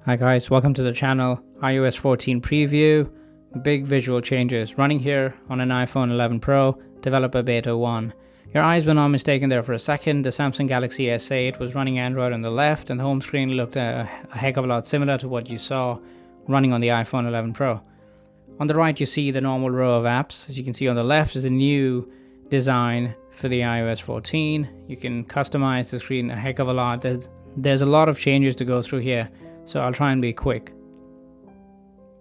Hi guys, welcome to the channel. iOS 14 preview, big visual changes running here on an iPhone 11 Pro, developer beta 1. Your eyes were not mistaken there for a second. The Samsung Galaxy S8 was running Android on the left and the home screen looked a heck of a lot similar to what you saw running on the iPhone 11 Pro. On the right you see the normal row of apps. As you can see on the left is a new design for the iOS 14. You can customize the screen a heck of a lot. There's a lot of changes to go through here. So I'll try and be quick.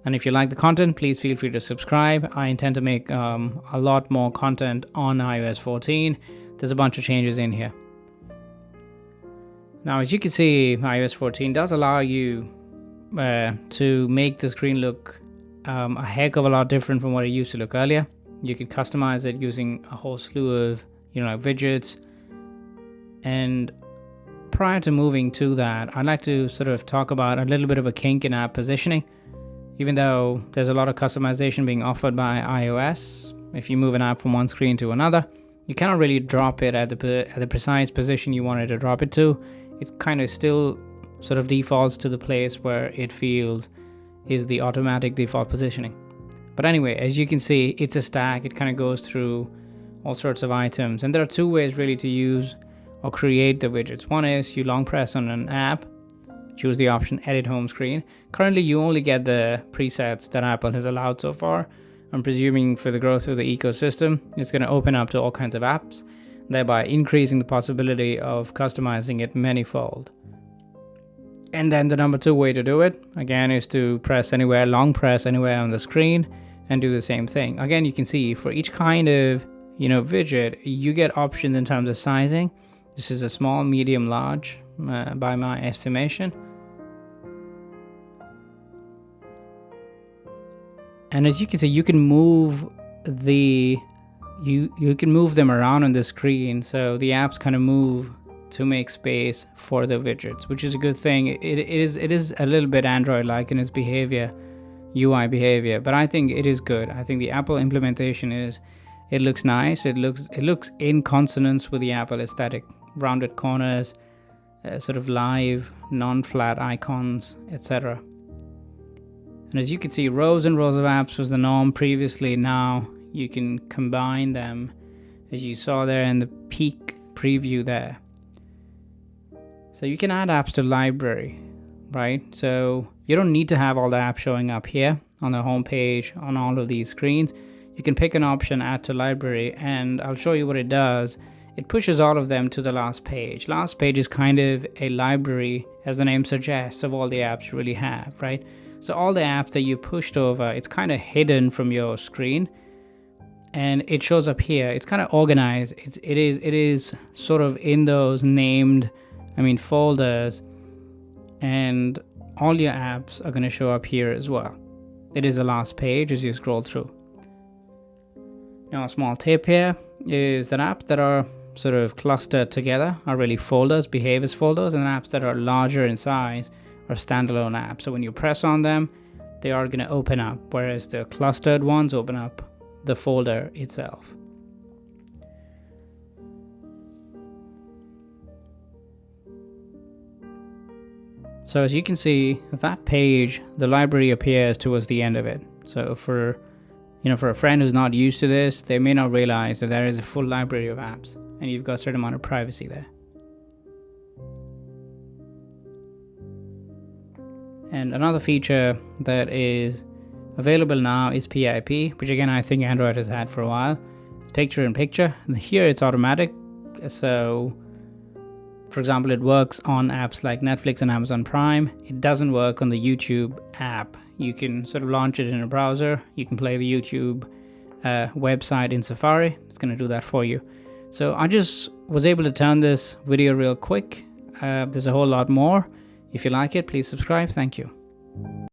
And if you like the content, please feel free to subscribe. I intend to make a lot more content on iOS 14. There's a bunch of changes in here. Now, as you can see, iOS 14 does allow you to make the screen look a heck of a lot different from what it used to look earlier. You can customize it using a whole slew of widgets. And prior to moving to that, I'd like to sort of talk about a little bit of a kink in app positioning. Even though there's a lot of customization being offered by iOS, if you move an app from one screen to another, you cannot really drop it at the precise position you wanted to drop it to. It kind of still sort of defaults to the place where it feels is the automatic default positioning. But anyway, as you can see, it's a stack. It kind of goes through all sorts of items. And there are two ways really to use or create the widgets. One is you long press on an app, choose the option edit home screen. Currently you only get the presets that Apple has allowed so far. I'm presuming for the growth of the ecosystem, it's going to open up to all kinds of apps, thereby increasing the possibility of customizing it manyfold. And then the number two way to do it, again, is to press anywhere, long press anywhere on the screen and do the same thing. Again, you can see for each kind of widget, you get options in terms of sizing. This is a small, medium, large by my estimation. And as you can see, you can move you can move them around on the screen, so the apps kind of move to make space for the widgets, which is a good thing. It is a little bit Android-like in its behavior, UI behavior, but I think it is good. I think the Apple implementation it looks nice. It looks in consonance with the Apple aesthetic. Rounded corners, sort of live, non-flat icons, etc. And as you can see, rows and rows of apps was the norm previously. Now you can combine them, as you saw there in the peak preview there. So you can add apps to library, right? So you don't need to have all the apps showing up here on the home page on all of these screens. You can pick an option, add to library, and I'll show you what it does. It pushes all of them to the last page. Last page is kind of a library, as the name suggests, of all the apps you really have, right? So all the apps that you pushed over, it's kind of hidden from your screen, and it shows up here. It's kind of organized. It is sort of in those named, folders, and all your apps are going to show up here as well. It is the last page as you scroll through. Now, a small tip here is that apps that are sort of clustered together are really folders, behave as folders, and apps that are larger in size are standalone apps. So when you press on them, they are going to open up, whereas the clustered ones open up the folder itself. So as you can see, that page, the library appears towards the end of it. So for a friend who's not used to this, they may not realize that there is a full library of apps and you've got a certain amount of privacy there. And another feature that is available now is PIP, which again I think Android has had for a while. It's picture in picture. Here it's automatic. So for example, it works on apps like Netflix and Amazon Prime. It doesn't work on the YouTube app. You can sort of launch it in a browser. You can play the YouTube website in Safari. It's going to do that for you. So I just was able to turn this video real quick. There's a whole lot more. If you like it, please subscribe. Thank you.